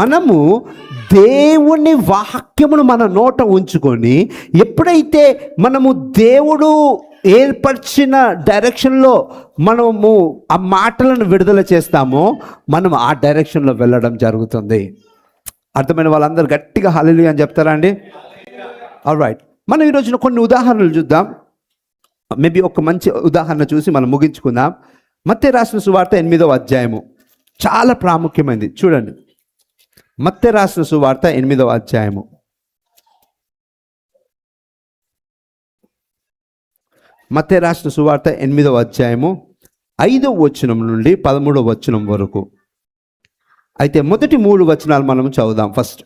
మనము దేవుని వాక్యమును మన నోట ఉంచుకొని ఎప్పుడైతే మనము దేవుడు ఏర్పరిచిన డైరెక్షన్లో మనము ఆ మాటలను విడుదల చేస్తామో మనం ఆ డైరెక్షన్లో వెళ్ళడం జరుగుతుంది. అర్థమైన వాళ్ళందరూ గట్టిగా హల్లెలూయా అని చెప్తారా అండి? ఆల్రైట్, మనం ఈరోజున కొన్ని ఉదాహరణలు చూద్దాం. మేబీ ఒక మంచి ఉదాహరణ చూసి మనం ముగించుకుందాం. మత్తయి రాసిన సువార్త 8వ అధ్యాయము చాలా ప్రాముఖ్యమైనది. చూడండి, మత్తయి రాసిన సువార్త 8వ అధ్యాయము. మత్తయి రాసిన సువార్త 8వ అధ్యాయము 5వ వచనం నుండి 13వ వచనం వరకు. అయితే మొదటి 3 వచనాలు మనం చదువుదాం. ఫస్ట్,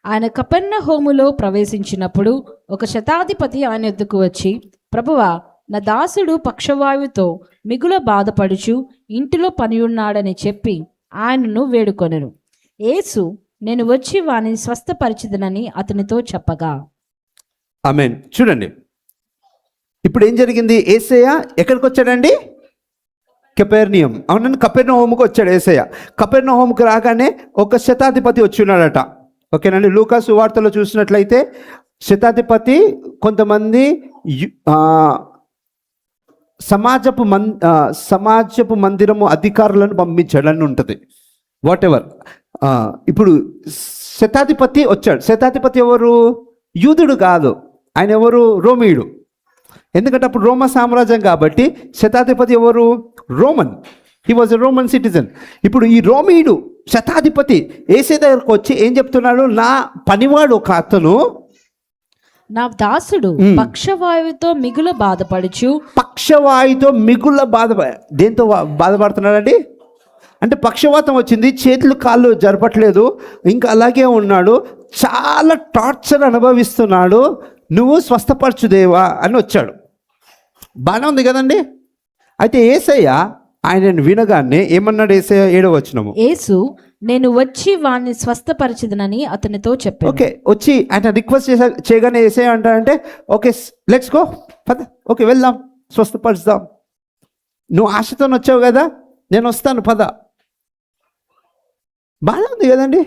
ఆయన కపెర్నహూములో ప్రవేశించినప్పుడు ఒక శతాధిపతి ఆయన ఎద్దుకు వచ్చి, ప్రభువా, నా దాసుడు పక్షవాయువుతో మిగుల బాధపడుచు ఇంటిలో పనియున్నాడని చెప్పి ఆయనను వేడుకొనెను. యేసు, నేను వచ్చి వానిని స్వస్థపరిచిదనని అతనితో చెప్పగా. ఆమేన్. చూడండి, ఇప్పుడు ఏం జరిగింది? యేసయ్య ఎక్కడికి వచ్చాడండి? కపెర్నియం. అవునండి, కపెర్నహూముకు వచ్చాడు యేసయ్య. కపెర్నహూముకు రాగానే ఒక శతాధిపతి వచ్చి ఉన్నాడట. ఓకేనండి, లూకా సువార్తలో చూసినట్లయితే శతాధిపతి కొంతమంది సమాజపు మందిరము అధికారులను పంపించాడని ఉంటుంది. What ever. ఇప్పుడు శతాధిపతి వచ్చాడు. శతాధిపతి ఎవరు? యూదుడు కాదు, ఆయన ఎవరు? రోమీయుడు. ఎందుకంటే అప్పుడు రోమా సామ్రాజ్యం కాబట్టి శతాధిపతి ఎవరు? Roman. He was a Roman citizen. ఇప్పుడు ఈ రోమీయుడు శతాధిపతి యేసే దగ్గరకు వచ్చి ఏం చెప్తున్నాడు? నా పనివాడు ఒక అతను, నా దాసుడు పక్షవాయువుతో మిగుల బాధపడుచు. పక్షవాయుతో మిగుల దేంతో బాధపడుతున్నాడండి? అంటే పక్షవాతం వచ్చింది, చేతులు కాళ్ళు జరపట్లేదు, ఇంకా అలాగే ఉన్నాడు, చాలా టార్చర్ అనుభవిస్తున్నాడు, నువ్వు స్వస్థపరచుదేవా అని వచ్చాడు. బాగానే ఉంది కదండి. అయితే యేసయ్య ఆయనను వినగానే ఏమన్నాడు? యేసయ్య 7వ వచనము, యేసు, నేను వచ్చి వాణ్ణి స్వస్థపరిచిదనని అతనితో చెప్పాను. ఓకే, వచ్చి ఆయన రిక్వెస్ట్ చేయగానే యేసయ్య అంటాడంటే ఓకే లెట్స్ గో, పద, ఓకే వెళ్దాం, స్వస్థపరుస్తాం. నువ్వు ఆశతో వచ్చావు కదా, నేను వస్తాను, పద. బాగా ఉంది కదండి.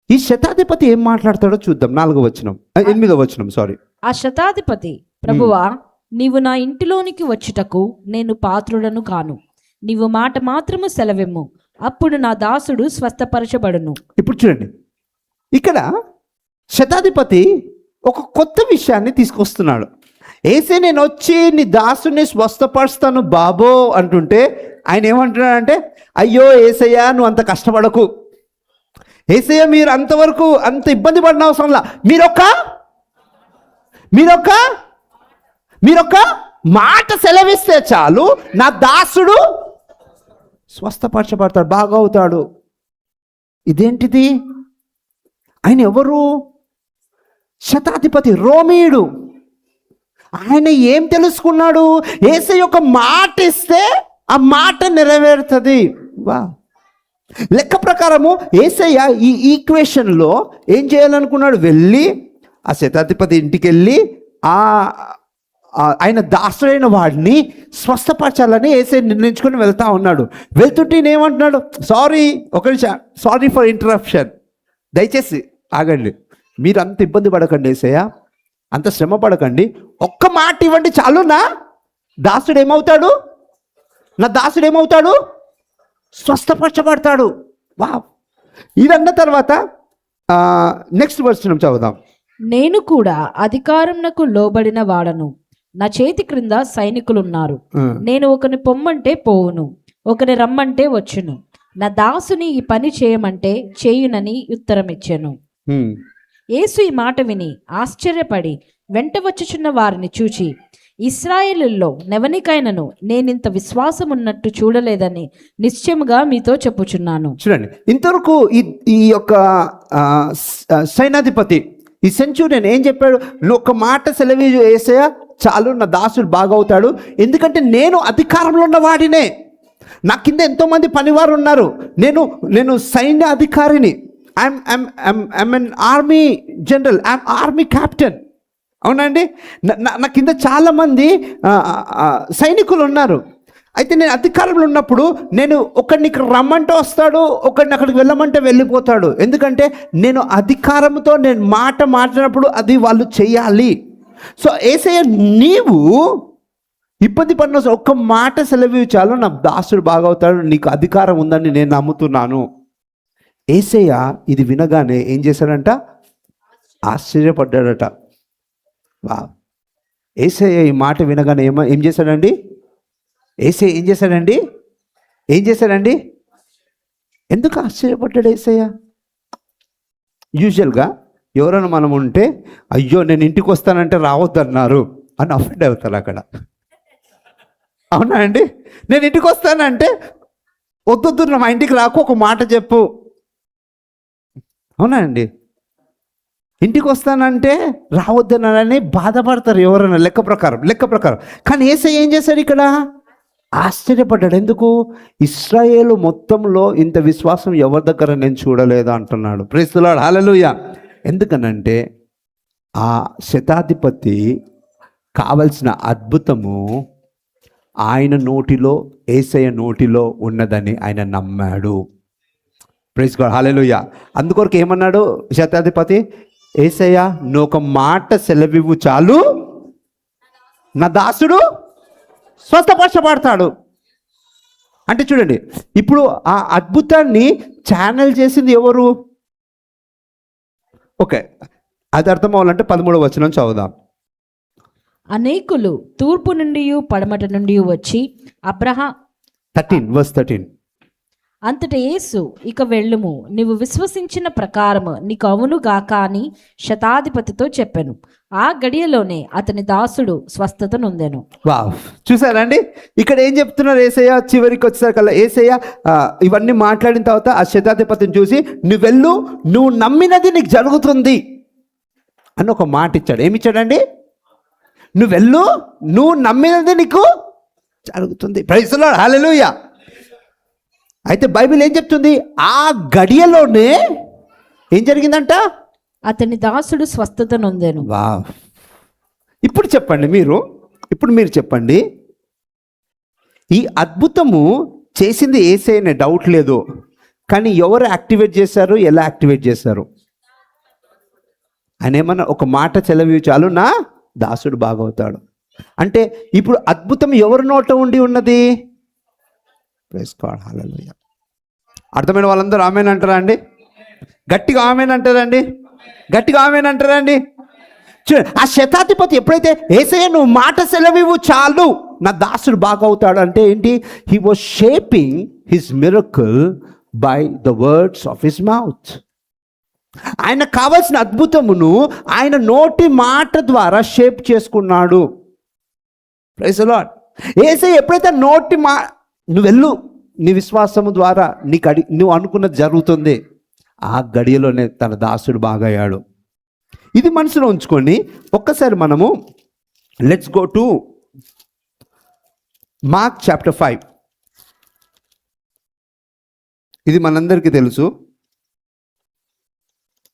ఈ శతాధిపతి ఏం మాట్లాడతాడో చూద్దాం. 8వ వచనం. సారీ. ఆ శతాధిపతి, ప్రభువా, నీవు నా ఇంటిలోనికి వచ్చుటకు నేను పాత్రుడను కాను. నీవు మాట మాత్రము సెలవిమ్ము, అప్పుడు నా దాసుడు స్వస్థపరచబడును. ఇప్పుడు చూడండి, ఇక్కడ శతాధిపతి ఒక కొత్త విషయాన్ని తీసుకొస్తున్నాడు. యేసే, నేను వచ్చి నీ దాసుని స్వస్థపరుస్తాను బాబో అంటుంటే ఆయన ఏమంటున్నాడంటే, అయ్యో యేసయ్య, నువ్వు అంత కష్టపడకు. యేసయ్య, మీరు అంతవరకు అంత ఇబ్బంది పడిన అవసరంలా, మీరొక్క మాట సెలవిస్తే చాలు, నా దాసుడు స్వస్థపరచబడతాడు, బాగా అవుతాడు. ఇదేంటిది? ఆయన ఎవరు? శతాధిపతి, రోమీయుడు. ఆయన ఏం తెలుసుకున్నాడు? యేసయ్య ఒక మాట ఇస్తే ఆ మాట నెరవేరుతుంది. వా, లెక్క ప్రకారము యేసయ్య ఈ ఈక్వేషన్లో ఏం చేయాలనుకున్నాడు? వెళ్ళి ఆ శతాధిపతి ఇంటికి వెళ్ళి ఆయన దాసుడైన వాడిని స్వస్థపరచాలని యేసయ్య నిర్ణయించుకొని వెళ్తా ఉన్నాడు. వెళ్తుంటే ఏమంటున్నాడు? సారీ ఫర్ ఇంటరప్షన్, దయచేసి ఆగండి, మీరు అంత ఇబ్బంది పడకండి యేసయ్య, అంత శ్రమ పడకండి, ఒక్క మాట ఇవ్వండి చాలు, నా దాసుడు ఏమవుతాడు? స్వస్థపరచబడతాడు. వా, ఇదన్న తర్వాత నెక్స్ట్ వచనం చదువుదాం. నేను కూడా అధికారంనకు లోబడిన వాడను, నా చేతి క్రింద సైనికులున్నారు. నేను ఒకని పొమ్మంటే పోవును, ఒకని రమ్మంటే వచ్చును, నా దాసుని ఈ పని చేయమంటే చేయునని ఉత్తరం ఇచ్చాను. యేసు ఈ మాట విని ఆశ్చర్యపడి వెంట వచ్చుచున్న వారిని చూచి, ఇశ్రాయేలులో నెవనికైనను నేనింత విశ్వాసం ఉన్నట్టు చూడలేదని నిశ్చయముగా మీతో చెప్పుచున్నాను. చూడండి, ఇంతవరకు ఈ యొక్క సైనాధిపతి, ఈ సెంచురియన్ ఏం చెప్పాడు? నువ్వు ఒక మాట సెలవు యేసయ్య చాలు, నా దాసుడు బాగవుతాడు, ఎందుకంటే నేను అధికారంలో ఉన్న వాడినే, నా కింద ఎంతోమంది పనివారు ఉన్నారు, నేను సైన్య అధికారిని, I'm N army general, I'm army captain. అవునండి, నా కింద చాలామంది సైనికులు ఉన్నారు. అయితే నేను అధికారంలో ఉన్నప్పుడు నేను ఒకడిని ఇక్కడ రమ్మంటే వస్తాడు, ఒకడిని అక్కడికి వెళ్ళమంటే వెళ్ళిపోతాడు. ఎందుకంటే నేను అధికారంతో నేను మాట మాట్లాడినప్పుడు అది వాళ్ళు చేయాలి. సో యేసయ్య నీవు ఇబ్బంది పడిన ఒక్క మాట సెలవు చాలు, నా దాసుడు బాగవుతాడు, నీకు అధికారం ఉందని నేను నమ్ముతున్నాను. యేసయ్య ఇది వినగానే ఏం చేశాడంట? ఆశ్చర్యపడ్డాడట. వా, యేసయ్య ఈ మాట వినగానే ఏం చేశాడండి? యేసయ్య ఏం చేశాడండి? ఎందుకు ఆశ్చర్యపడ్డాడు యేసయ్య? యూజువల్గా ఎవరైనా మనం ఉంటే, అయ్యో నేను ఇంటికి వస్తానంటే రావద్దన్నారు అని అఫెండ్ అవుతారు అక్కడ. అవునా అండి? నేను ఇంటికి వస్తానంటే వద్దొద్దు, మా ఇంటికి రాకు, ఒక మాట చెప్పు. అవునా అండి? ఇంటికి వస్తానంటే రావద్దనని బాధపడతారు ఎవరైనా లెక్క ప్రకారం. కానీ యేసయ్య ఏం చేశాడు ఇక్కడ? ఆశ్చర్యపడ్డాడు. ఎందుకు? ఇశ్రాయేలు మొత్తంలో ఇంత విశ్వాసం ఎవరి దగ్గర నేను చూడలేదు అంటున్నాడు. ప్రైజ్ ది లార్డ్, హల్లెలూయా. ఎందుకనంటే ఆ శతాధిపతి కావలసిన అద్భుతము ఆయన నోటిలో, యేసయ్య నోటిలో ఉన్నదని ఆయన నమ్మాడు. ప్రైజ్ గాడ్, హల్లెలూయా. అందుకొరకు ఏమన్నాడు శతాధిపతి? యేసయ్య నువ్వు ఒక మాట సెలవివ్వు చాలు, నా దాసుడు స్వస్థపరచబడతాడు. అంటే చూడండి, ఇప్పుడు ఆ అద్భుతాన్ని ఛానల్ చేసింది ఎవరు? ఓకే, అది అర్థం అవ్వాలంటే 13వ వచనం చదువుదాం. అనేకులు తూర్పు నుండి పడమట నుండి వచ్చి 13 అంతట యేసు, ఇక వెళ్ళుము, నీవు విశ్వసించిన ప్రకారము నీకు అవును గాక అని శతాధిపతితో చెప్పెను. ఆ గడియలోనే అతని దాసుడు స్వస్థత నొందెను. వావ్, చూసారండి ఇక్కడ ఏం చెప్తున్నారు యేసయ్య? చివరికి వచ్చేసరికల్లా యేసయ్య ఇవన్నీ మాట్లాడిన తర్వాత ఆ శతాధిపతిని చూసి, నువ్వు వెళ్ళు, నువ్వు నమ్మినది నీకు జరుగుతుంది అని ఒక మాట ఇచ్చాడు. ఏమిచ్చాడండి? నువ్వు వెళ్ళు, నువ్వు నమ్మినది నీకు జరుగుతుంది. ప్రైజ్ ది లార్డ్, హల్లెలూయా. అయితే బైబిల్ ఏం చెప్తుంది? ఆ గడియలోనే ఏం జరిగిందంట? అతని దాసుడు స్వస్థత నొందెను. వావ్. ఇప్పుడు మీరు చెప్పండి, ఈ అద్భుతము చేసింది యేసయ్యనే, డౌట్ లేదు. కానీ ఎవరు యాక్టివేట్ చేశారు? ఎలా యాక్టివేట్ చేశారు? ఆయన ఏమన్నా ఒక మాట చెలవి చాలు, నా దాసుడు బాగవుతాడు అంటే ఇప్పుడు అద్భుతం ఎవరి నోట ఉండి ఉన్నది? ప్రైజ్ గాడ్, హల్లెలూయా. అర్థమైన వాళ్ళందరూ ఆమేన్ అంటారా అండి? గట్టిగా ఆమేన్ అంటారండి? చూడండి, ఆ శతాధిపతి ఎప్పుడైతే యేసయ్య నువ్వు మాట సెలవివ్వు చాలు, నా దాసుడు బాగవుతాడు అంటే ఏంటి? He was shaping his miracle by the words of his mouth. ఆయన కావాల్సిన అద్భుతమును ఆయన నోటి మాట ద్వారా షేప్ చేసుకున్నాడు. Praise the lord. యేసయ్య ఎప్పుడైతే నువ్వు వెళ్ళు, నీ విశ్వాసము ద్వారా నువ్వు అనుకున్నది జరుగుతుంది, ఆ గడియలోనే తన దాసుడు బాగయ్యాడు. ఇది మనసులో ఉంచుకొని ఒక్కసారి మనము let's go to mark chapter 5. ఇది మనందరికీ తెలుసు.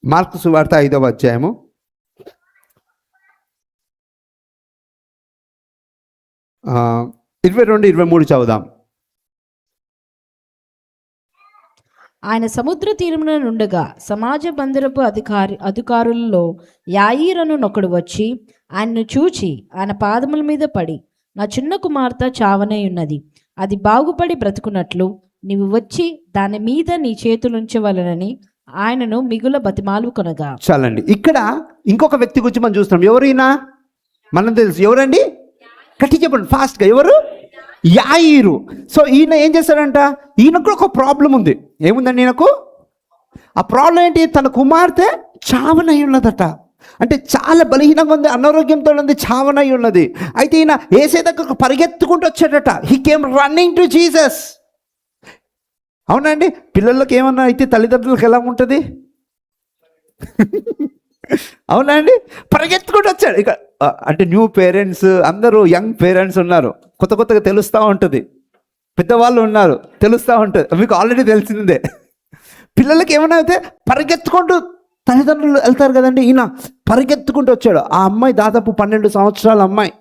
మార్కు సువార్త 5వ అధ్యాయము 22-23 చదువుదాం. ఆయన సముద్ర తీరమున నుండగా సమాజ మందిరపు అధికారులలో యాయీరును నొకడు వచ్చి ఆయన్ను చూచి ఆయన పాదముల మీద పడి, నా చిన్న కుమార్తె చావనై ఉన్నది, అది బాగుపడి బ్రతుకున్నట్లు నీవు వచ్చి దాని మీద నీ చేతులుంచవలనని ఆయనను మిగుల బతిమాలు కొనగా. చాలండి, ఇక్కడ ఇంకొక వ్యక్తి గురించి మనం చూస్తున్నాం. ఎవరైనా మనం తెలుసు ఎవరండి? గట్టి చెప్పండి ఫాస్ట్గా. ఎవరు? యాయీరు. సో ఈయన ఏం చేశాడంట? ఈయనకు ఒక ప్రాబ్లం ఉంది. ఏముందండి ఈయనకు? ఆ ప్రాబ్లం ఏంటి? తన కుమార్తె చావనై ఉన్నదట. అంటే చాలా బలహీనంగా ఉంది, అనారోగ్యంతో ఉంది, చావనై ఉన్నది. అయితే ఈయన యేసయ్య దగ్గరకు పరిగెత్తుకుంటూ వచ్చాడట. He came running to Jesus. అవునండి, పిల్లలకి ఏమన్నా అయితే తల్లిదండ్రులకు ఎలా ఉంటుంది? అవునండి, పరిగెత్తుకుంటూ వచ్చాడు. ఇక అంటే న్యూ పేరెంట్స్ అందరూ, యంగ్ పేరెంట్స్ ఉన్నారు, కొత్తగా తెలుస్తూ ఉంటుంది. పెద్దవాళ్ళు ఉన్నారు, తెలుస్తూ ఉంటుంది. మీకు ఆల్రెడీ తెలిసిందే. పిల్లలకి ఏమైనా అయితే పరిగెత్తుకుంటూ తల్లిదండ్రులు వెళ్తారు కదండి. ఈయన పరిగెత్తుకుంటూ వచ్చాడు. ఆ అమ్మాయి దాదాపు 12 సంవత్సరాల అమ్మాయి.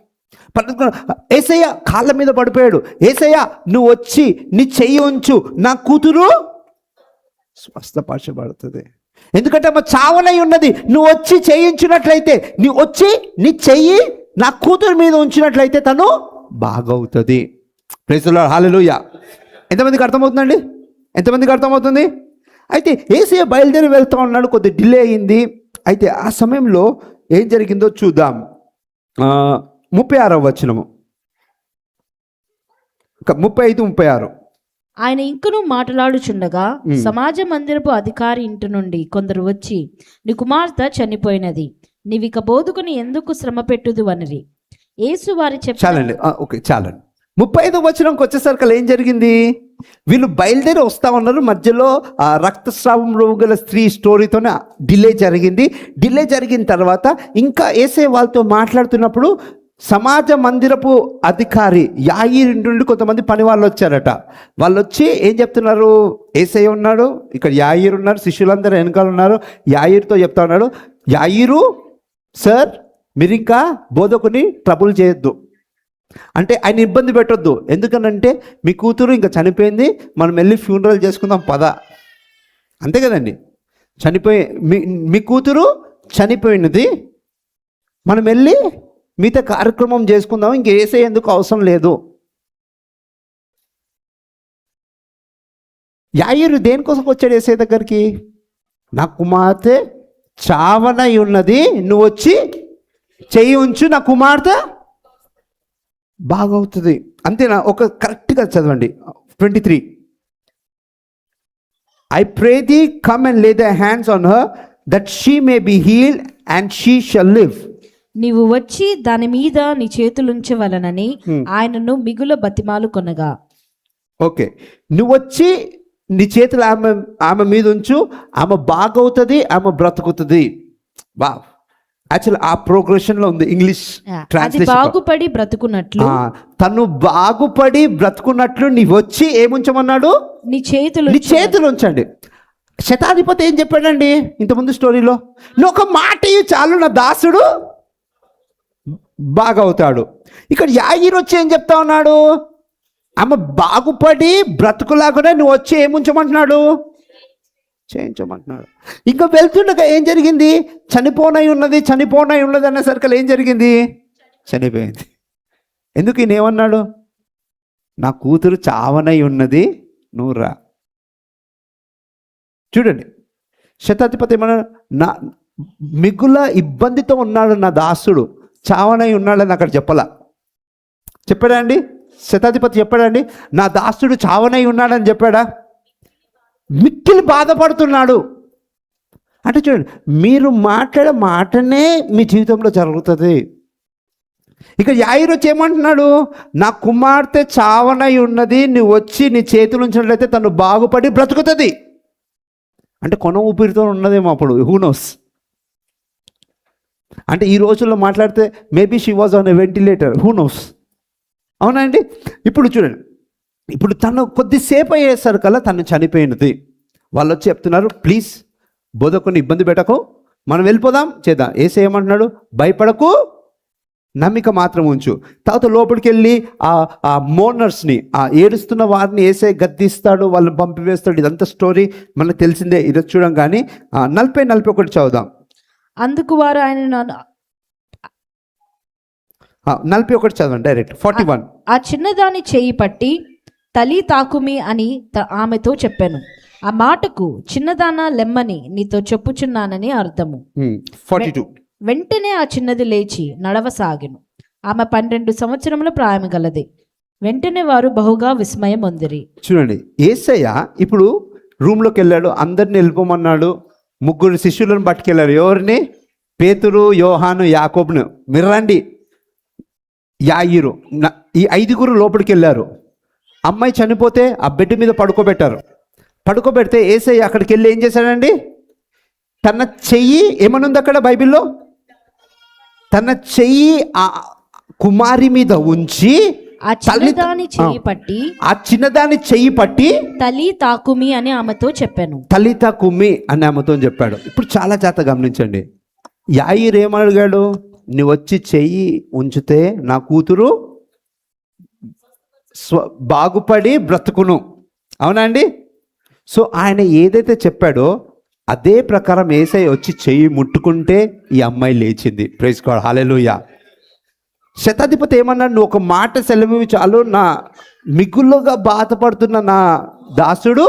యేసయ్య కాళ్ళ మీద పడిపోయాడు. యేసయ్య నువ్వు వచ్చి నీ చెయ్యి ఉంచు, నా కూతురు స్వస్థపరచబడుతుంది. ఎందుకంటే అమ్మ చావనై ఉన్నది. నువ్వు వచ్చి చేయించినట్లయితే, నువ్వు వచ్చి నీ చెయ్యి నా కూతురు మీద ఉంచినట్లయితే తను బాగవుతుంది. ప్రైజ్ ది లార్డ్, హల్లెలూయా. ఎంతమందికి అర్థమవుతుందండి? ఎంతమందికి అర్థమవుతుంది? అయితే యేసయ్య బయలుదేరి వెళ్తూ ఉన్నాడు. కొద్ది డిలే అయింది. అయితే ఆ సమయంలో ఏం జరిగిందో చూద్దాం. 36వ వచనము, 35, 36. ఆయన ఇంకనూ మాట్లాడుచుండగా సమాజ మందిరపు అధికారి ఇంటి నుండి కొందరు వచ్చి, నీ కుమార్తె చనిపోయినది, నీవిక బోధకుని ఎందుకు శ్రమ పెట్టుదు అనిరి. యేసు వారి చాలండి, ఓకే చాలండి. 35వ వచనంకి వచ్చేసరికి ఏం జరిగింది? వీళ్ళు బయలుదేరి వస్తూ ఉన్నారు. మధ్యలో రక్తస్రావం గల స్త్రీ స్టోరీతోనే డిలే జరిగింది. డిలే జరిగిన తర్వాత ఇంకా యేసయ్య వాళ్ళతో మాట్లాడుతున్నప్పుడు సమాజ మందిరపు అధికారి యాయీరు నుండి కొంతమంది పని వాళ్ళు వచ్చారట. వాళ్ళు వచ్చి ఏం చెప్తున్నారు? యేసయ్య ఉన్నాడు, ఇక్కడ యాయీరు ఉన్నారు, శిష్యులందరూ వెనకాల ఉన్నారు. యాయీరుతో చెప్తా ఉన్నాడు, యాయీరు సార్, మీరు ఇంకా బోధకుని ట్రబుల్ చేయొద్దు, అంటే ఆయన ఇబ్బంది పెట్టొద్దు. ఎందుకనంటే మీ కూతురు ఇంకా చనిపోయింది, మనం వెళ్ళి ఫ్యూనరల్ చేసుకుందాం పద. అంతే కదండి, మీ కూతురు చనిపోయినది, మనం వెళ్ళి మిగతా కార్యక్రమం చేసుకుందాం, ఇంక యేసయ్య ఎందుకు అవసరం లేదు. యాయీరు దేనికోసం వచ్చాడు యేసయ్య దగ్గరికి? నా కుమార్తె చావనై ఉన్నది, నువ్వు వచ్చి చెయ్యి ఉంచు, నా కుమార్తె బాగవుతుంది. అంతేనా? ఒక కరెక్ట్గా చదవండి. 23. I pray thee, come and lay thy hands on her, that she may be healed and she shall live. నీవు వచ్చి దాని మీద నీ చేతులుంచవలనని ఆయనను మిగుల బతిమాలు కొనగా. ఓకే, నువ్వు వచ్చి నీ చేతులు ఆమె మీద ఉంచు, ఆమె బాగవుతుంది, ఆమె బ్రతుకుతుంది. బా, యాక్చువల్ ఆ ప్రోగ్రెషన్ లో ఉంది ఇంగ్లీష్ ట్రాన్స్లేషన్. బాగుపడి బ్రతుకున్నట్లు, తను బాగుపడి బ్రతుకున్నట్లు నీవు వచ్చి ఏముంచమన్నాడు? నీ చేతులు ఉంచండి. శతాధిపతి ఏం చెప్పాడండి ఇంతకుముందు స్టోరీలో? నువ్వు ఒక మాట చాలు, నా దాసుడు బాగవుతాడు. ఇక్కడ యాయీరు వచ్చి ఏం చెప్తా ఉన్నాడు? ఆమె బాగుపడి బ్రతుకులాగానే నువ్వు వచ్చి ఏముంచమంటున్నాడు? చేయించమంటున్నాడు. ఇంకా వెళ్తుండగా ఏం జరిగింది? చనిపోనై ఉన్నది అనేసరికి ఏం జరిగింది? చనిపోయింది. ఎందుకు ఈయన ఏమన్నాడు? నా కూతురు చావనై ఉన్నది, నువ్వు రా. చూడండి, శతాధిపతి ఏమన్నా, నా మిగుల ఇబ్బందితో ఉన్నాడు నా దాసుడు, చావనై ఉన్నాడని అక్కడ చెప్పాడా అండి? శతాధిపతి చెప్పాడా అండి? నా దాసుడు చావనై ఉన్నాడని చెప్పాడా? మిక్కిలి బాధపడుతున్నాడు అంటే. చూడండి, మీరు మాట్లాడే మాటనే మీ జీవితంలో జరుగుతుంది. ఇక యాయీరు వచ్చి ఏమంటున్నాడు? నా కుమార్తె చావనై ఉన్నది, నువ్వు వచ్చి నీ చేతులు ఉంచినట్లయితే తను బాగుపడి బ్రతుకుతుంది. అంటే కొన ఊపిరితో ఉన్నదేమో అప్పుడు, హూ నోస్. అంటే ఈ రోజుల్లో మాట్లాడితే maybe she was on a ventilator, who knows. అవునా అండి? ఇప్పుడు చూడండి, ఇప్పుడు తను కొద్దిసేపు అయ్యేసరికల్లా తను చనిపోయినది. వాళ్ళు వచ్చి చెప్తున్నారు, ప్లీజ్ బోధకుని ఇబ్బంది పెట్టకు, మనం వెళ్ళిపోదాం, చేద్దాం. యేసయ్య ఏమంటున్నాడు? భయపడకు, నమ్మిక మాత్రం ఉంచు. తర్వాత లోపలికి వెళ్ళి ఆ మోనర్స్ని, ఆ ఏడుస్తున్న వారిని యేసయ్య గద్దిస్తాడు, వాళ్ళని పంపివేస్తాడు. ఇదంతా స్టోరీ మనకు తెలిసిందే. ఇది చూడం. కానీ 40-41 చదువుదాం. అందుకు వారు ఆయన 41 చదవండి డైరెక్ట్. 41. ఆ చిన్నదాని చేయి పట్టి తలి తాకుమి అని ఆమెతో చెప్పాను. ఆ మాటకు చిన్నదానా లెమ్మని నీతో చెప్పుచున్నానని అర్థము. 42. వెంటనే ఆ చిన్నది లేచి నడవసాగెను. ఆమె 12 సంవత్సరముల ప్రాయము గలది. వెంటనే వారు బహుగా విస్మయం పొందిరి. చూడండి, యేసయ్య ఇప్పుడు రూమ్లోకి వెళ్ళాడు, అందరిని వెళ్ళిపోమన్నాడు. 3 శిష్యులను పట్టుకెళ్ళారు. ఎవరిని? పేతురు, యోహాను, యాకోబును. మీరు రండి. యాయీరు, ఈ 5 లోపలికి వెళ్ళారు. అమ్మాయి చనిపోతే ఆ బెడ్ మీద పడుకోబెడితే యేసయ్య అక్కడికి వెళ్ళి ఏం చేశాడండి? తన చెయ్యి ఏమనుంది అక్కడ బైబిల్లో? తన చెయ్యి ఆ కుమారి మీద ఉంచి ఆ చిన్నదాని చెయ్యి పట్టి తలి తాకుమి అని ఆమెతో చెప్పాను. తలి తాకుమి అని ఆమెతో చెప్పాడు. ఇప్పుడు చాలా జాగ్రత్తగా గమనించండి. యాయీరు ఏమడిగాడు? నువ్వు వచ్చి చెయ్యి ఉంచితే నా కూతురు బాగుపడి బ్రతుకును. అవునా అండి? సో ఆయన ఏదైతే చెప్పాడో అదే ప్రకారం యేసయ్య వచ్చి చెయ్యి ముట్టుకుంటే ఈ అమ్మాయి లేచింది. ప్రైజ్ గాడ్, హల్లెలూయా. శతాధిపతి ఏమన్నాడు? నువ్వు ఒక మాట సెలవు చాలు, నా మిగులుగా బాధపడుతున్న నా దాసుడు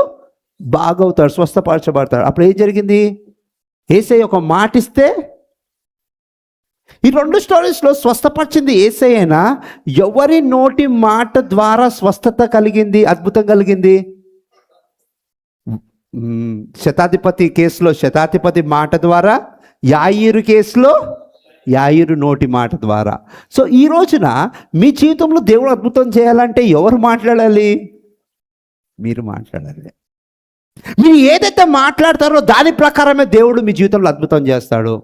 బాగవుతాడు, స్వస్థపరచబడతాడు. అప్పుడు ఏం జరిగింది? యేసయ్య ఒక మాట ఇస్తే, ఈ రెండు స్టోరీస్లో స్వస్థపరిచింది యేసయ్యనా, ఎవరి నోటి మాట ద్వారా స్వస్థత కలిగింది, అద్భుతం కలిగింది? శతాధిపతి కేసులో శతాధిపతి మాట ద్వారా, యాయీరు కేసులో యాయీరు నోటి మాట ద్వారా. సో ఈ రోజున మీ జీవితంలో దేవుడు అద్భుతం చేయాలంటే ఎవరు మాట్లాడాలి? మీరు మాట్లాడాలి. మీరు ఏదైతే మాట్లాడతారో దాని ప్రకారమే దేవుడు మీ జీవితంలో అద్భుతం చేస్తాడు.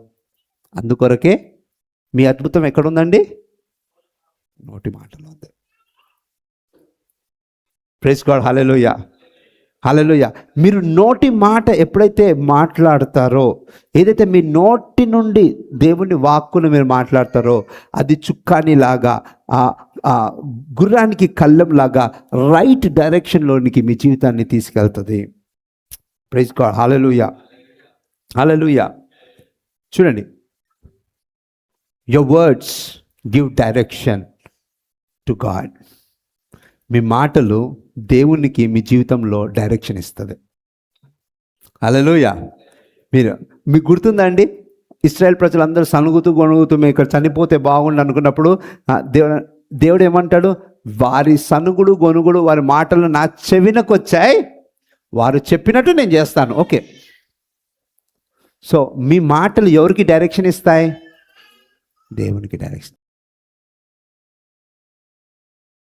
అందుకొరకే మీ అద్భుతం ఎక్కడుందండి? నోటి మాటలో ఉంది. ప్రైజ్ గాడ్, హల్లెలూయా, హల్లెలూయా. మీరు నోటి మాట ఎప్పుడైతే మాట్లాడతారో, ఏదైతే మీ నోటి నుండి దేవుని వాక్కును మీరు మాట్లాడతారో, అది చుక్కానిలాగా, గుర్రానికి కళ్ళంలాగా రైట్ డైరెక్షన్లోనికి మీ జీవితాన్ని తీసుకెళ్తుంది. Praise God, hallelujah, hallelujah. చూడండి, your words give direction to God. మీ మాటలు దేవునికి మీ జీవితంలో డైరెక్షన్ ఇస్తుంది. హల్లెలూయా. మీకు గుర్తుందండి, ఇశ్రాయేల్ ప్రజలందరూ సనుగుతూ గొణుగుతూ మేము ఇక్కడ చనిపోతే బాగుండు అనుకున్నప్పుడు దేవుడు ఏమంటాడు? వారి సనుగుడు గొనుగుడు, వారి మాటలు నా చెవినకు వచ్చాయి, వారు చెప్పినట్టు నేను చేస్తాను. ఓకే. సో మీ మాటలు ఎవరికి డైరెక్షన్ ఇస్తాయి? దేవునికి డైరెక్షన్.